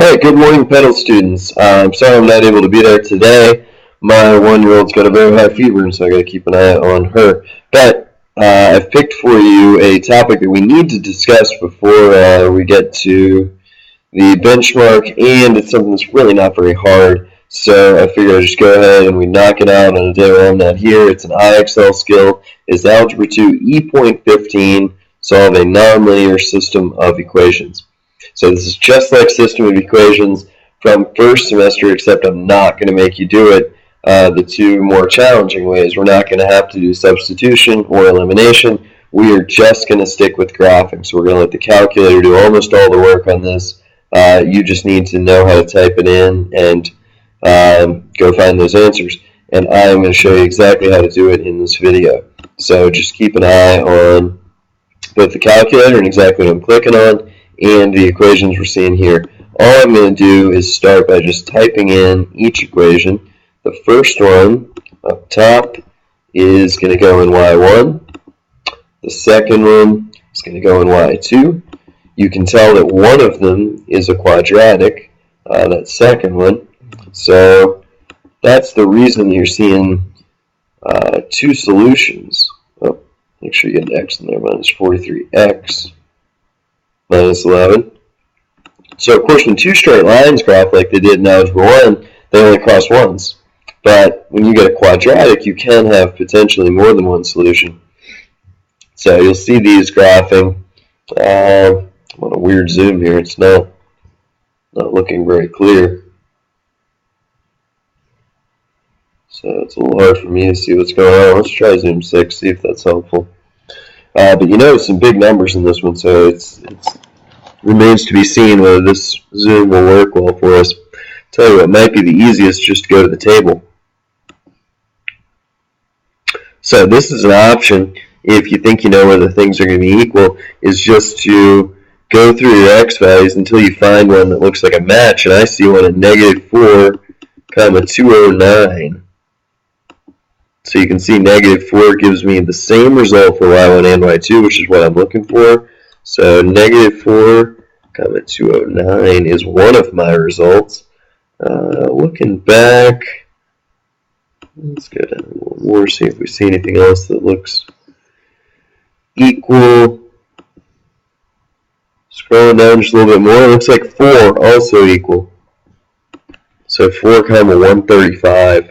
Hey, good morning, pedal students. I'm sorry I'm not able to be there today. My one-year-old's got a very high fever, and so I got to keep an eye on her. But I've picked for you a topic that we need to discuss before we get to the benchmark, and it's something that's really not very hard. So I figured I'd just go ahead and we knock it out on a day where I'm not here. It's an IXL skill. It's Algebra 2 E.15, solve a nonlinear system of equations. So this is just like system of equations from first semester, except I'm not going to make you do it the two more challenging ways. We're not going to have to do substitution or elimination. We are just going to stick with graphing. So we're going to let the calculator do almost all the work on this. You just need to know how to type it in and go find those answers. And I'm going to show you exactly how to do it in this video. So just keep an eye on both the calculator and exactly what I'm clicking on, and the equations we're seeing here. All I'm going to do is start by just typing in each equation. The first one up top is going to go in y1. The second one is going to go in y2. You can tell that one of them is a quadratic, that second one. So that's the reason you're seeing two solutions. Oh, make sure you get an x in there, minus 43x. Minus 11. So of course when two straight lines graph like they did in Algebra 1, they only cross once. But when you get a quadratic, you can have potentially more than one solution. So you'll see these graphing. I'm on a weird zoom here. It's not looking very clear. So it's a little hard for me to see what's going on. Let's try zoom 6, see if that's helpful. But you notice some big numbers in this one, so it remains to be seen whether this zoom will work well for us. Tell you what might be the easiest, just to go to the table. So this is an option, if you think you know whether things are going to be equal, is just to go through your x values until you find one that looks like a match, and I see one at -4, 209. So you can see -4 gives me the same result for y1 and y2, which is what I'm looking for. So -4, 209 is one of my results. Looking back, let's go down a little more, see if we see anything else that looks equal. Scrolling down just a little bit more, it looks like 4 also equal. So 4, 135.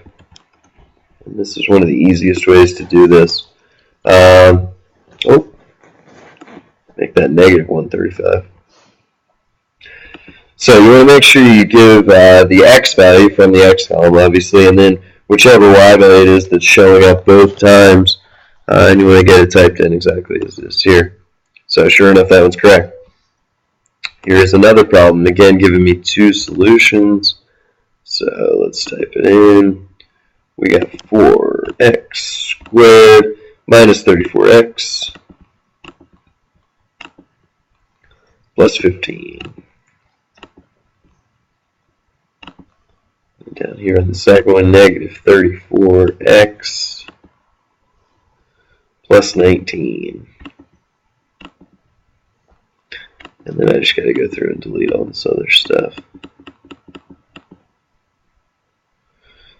And this is one of the easiest ways to do this. Make that -135. So you want to make sure you give the x value from the x column, obviously, and then whichever y value it is that's showing up both times, and you want to get it typed in exactly as it is here. So sure enough, that one's correct. Here's another problem, again giving me two solutions. So let's type it in. We got 4x squared minus 34x plus 15. And down here on the second one, -34x plus 19. And then I just got to go through and delete all this other stuff.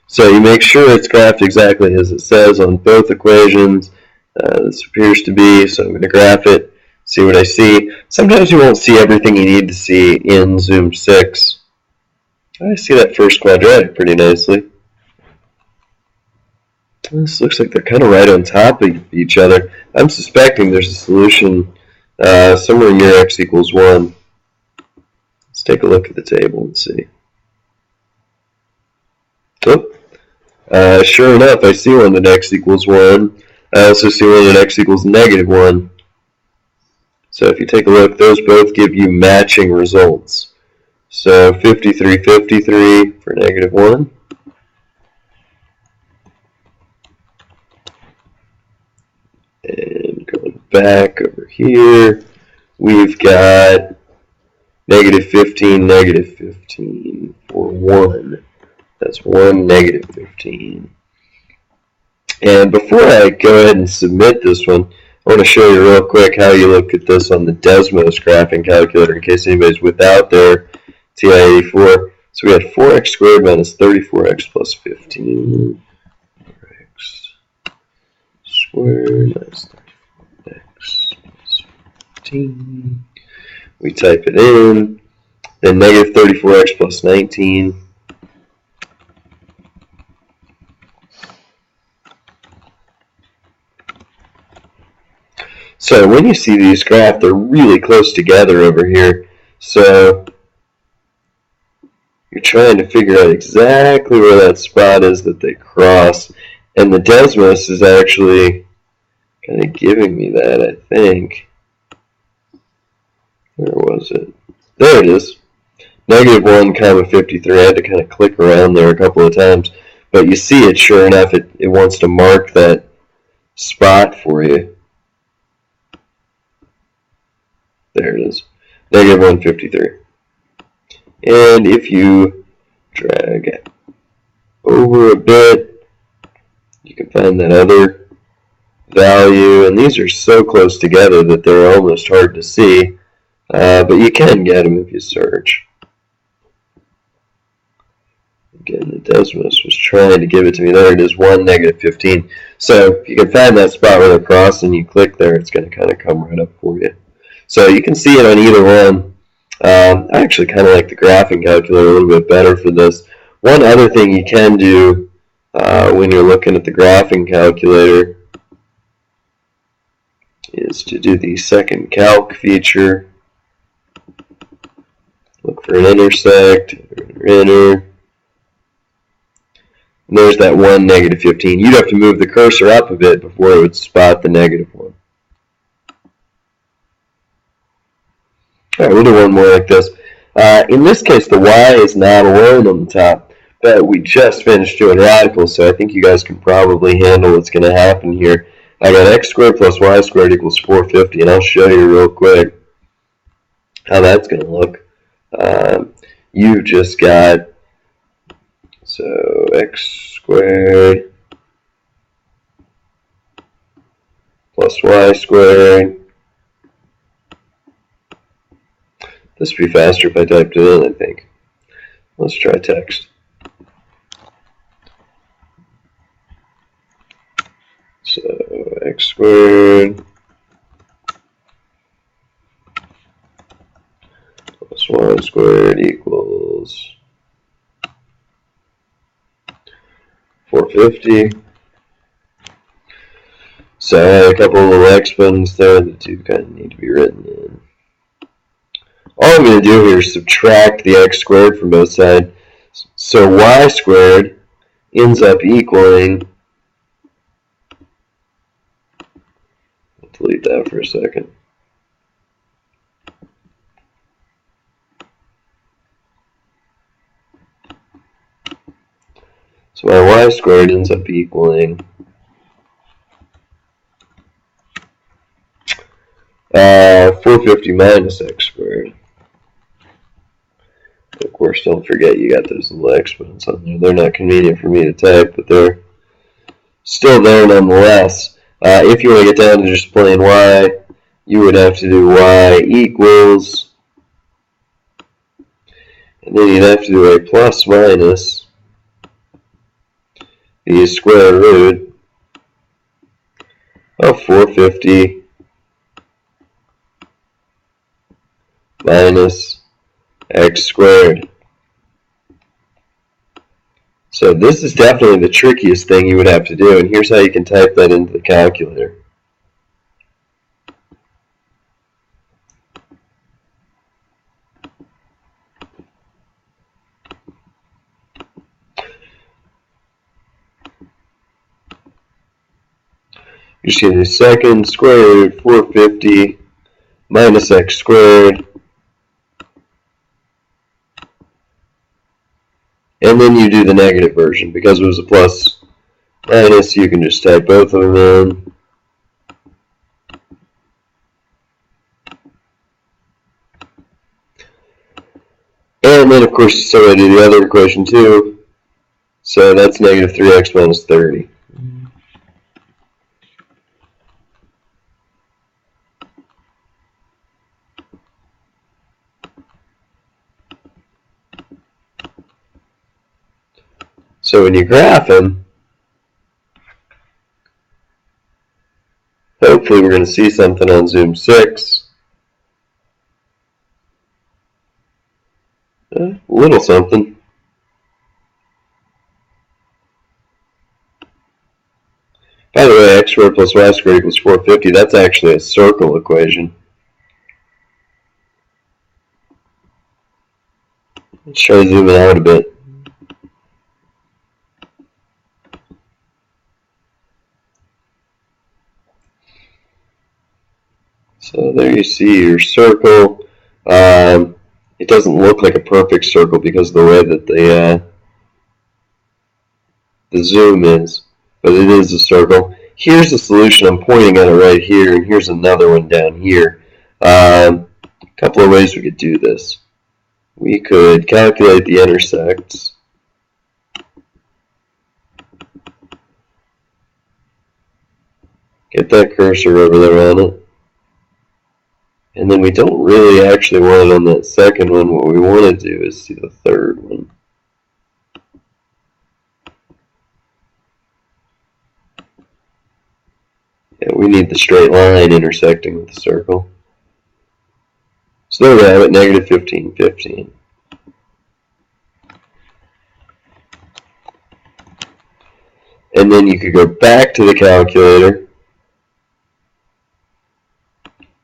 So you make sure it's graphed exactly as it says on both equations. This appears to be, so I'm going to graph it, see what I see. Sometimes you won't see everything you need to see in zoom 6. I see that first quadratic pretty nicely. This looks like they're kind of right on top of each other. I'm suspecting there's a solution somewhere near x equals 1. Let's take a look at the table and see. Oh, sure enough, I see one that x equals 1. I also see one that x equals -1. So if you take a look, those both give you matching results. So 53, 53 for -1. And going back over here, we've got -15, -15 for 1. That's 1, -15. And before I go ahead and submit this one, I want to show you real quick how you look at this on the Desmos graphing calculator in case anybody's without their TI-84. So we had 4x squared minus 34x plus 15. 4x squared minus 34x plus 15. We type it in. Then negative 34x plus 19. So when you see these graphed, they're really close together over here. So you're trying to figure out exactly where that spot is that they cross. And the Desmos is actually kind of giving me that, I think. Where was it? There it is. Negative 1, comma 53. I had to kind of click around there a couple of times. But you see it, sure enough, it wants to mark that spot for you. There it is. Negative 153. And if you drag it over a bit, you can find that other value. And these are so close together that they're almost hard to see. But you can get them if you search. Again, the Desmos was trying to give it to me. There it is, 1, negative 15. So if you can find that spot where they're crossing, you click there, it's going to kind of come right up for you. So you can see it on either one. I actually kind of like the graphing calculator a little bit better for this. One other thing you can do when you're looking at the graphing calculator is to do the second calc feature. Look for an intersect, enter. And there's that 1, negative 15. You'd have to move the cursor up a bit before it would spot the negative 1. Alright, we'll do one more like this. In this case, the y is not alone on the top, but we just finished doing radicals, so I think you guys can probably handle what's going to happen here. I got x squared plus y squared equals 450, and I'll show you real quick how that's going to look. You've just got, so x squared plus y squared. This would be faster if I typed it in, I think. Let's try text. So x squared plus y squared equals 450. So I had a couple of little exponents there. The two kind of need to be written in. All I'm going to do here is subtract the x squared from both sides. So y squared ends up equaling, I'll delete that for a second. So my y squared ends up equaling 450 minus x squared. Of course, don't forget you got those little exponents on there. They're not convenient for me to type, but they're still there nonetheless. If you want to get down to just plain y, you would have to do y equals, and then you'd have to do a plus minus the square root of 450 minus x squared. So this is definitely the trickiest thing you would have to do, and here's how you can type that into the calculator. You're just going to do second square root 450 minus x squared. And then you do the negative version. Because it was a plus minus, you can just type both of them in. And then, of course, so I do the other equation too. So that's negative 3x minus 30. So when you graph them, hopefully we're going to see something on Zoom 6. A little something. By the way, x squared plus y squared equals 450. That's actually a circle equation. Let's try zooming out a bit. So there you see your circle. It doesn't look like a perfect circle because of the way that the zoom is, but it is a circle. Here's the solution. I'm pointing at it right here, and here's another one down here. A couple of ways we could do this. We could calculate the intersects. Get that cursor over there on it. And then we don't really actually want it on that second one. What we want to do is see the third one. Yeah, we need the straight line intersecting with the circle. So there we have it, negative 15, 15. And then you could go back to the calculator.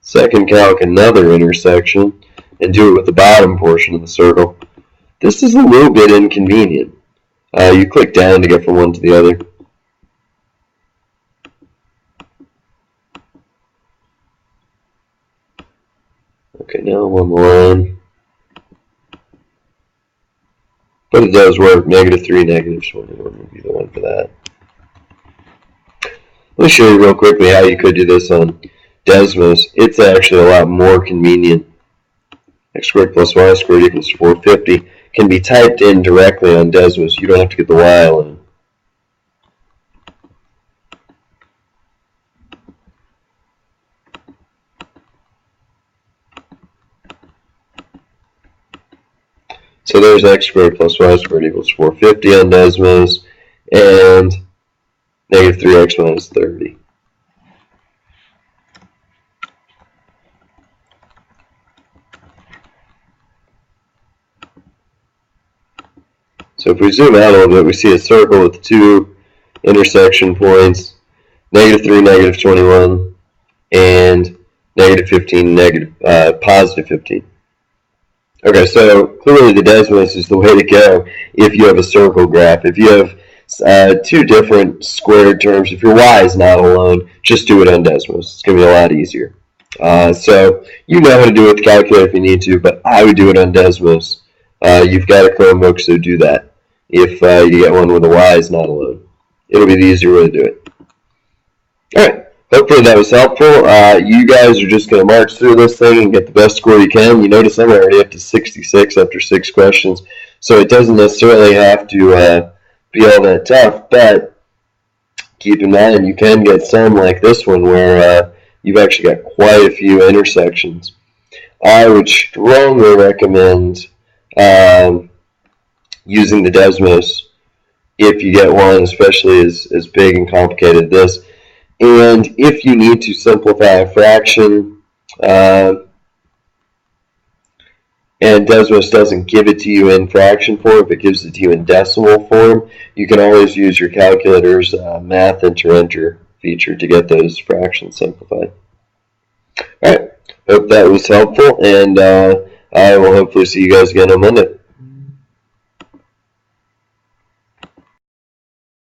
Second calc another intersection and do it with the bottom portion of the circle. This is a little bit inconvenient. You click down to get from one to the other. Okay, now I'm on the line. But it does work. Negative 3, negative 21 would be the one for that. Let me show you real quickly how you could do this on Desmos. It's actually a lot more convenient. X squared plus y squared equals 450 can be typed in directly on Desmos. You don't have to get the y line. So there's x squared plus y squared equals 450 on Desmos, and negative 3x minus 30. So if we zoom out a little bit, we see a circle with two intersection points, negative 3, negative 21, and negative 15, positive 15. Okay, so clearly the Desmos is the way to go if you have a circle graph. If you have two different squared terms, if your y is not alone, just do it on Desmos. It's going to be a lot easier. So you know how to do it with the calculator if you need to, but I would do it on Desmos. You've got a Chromebook, so do that. If you get one where the y is not alone, it'll be the easier way to do it. Alright, hopefully that was helpful. You guys are just going to march through this thing and get the best score you can. You notice I'm already up to 66 after 6 questions, so it doesn't necessarily have to be all that tough, but keep in mind you can get some like this one where you've actually got quite a few intersections. I would strongly recommend using the Desmos if you get one, especially as big and complicated as this. And if you need to simplify a fraction, and Desmos doesn't give it to you in fraction form, if it gives it to you in decimal form, you can always use your calculator's math enter feature to get those fractions simplified. Alright, hope that was helpful, and I will hopefully see you guys again on Monday.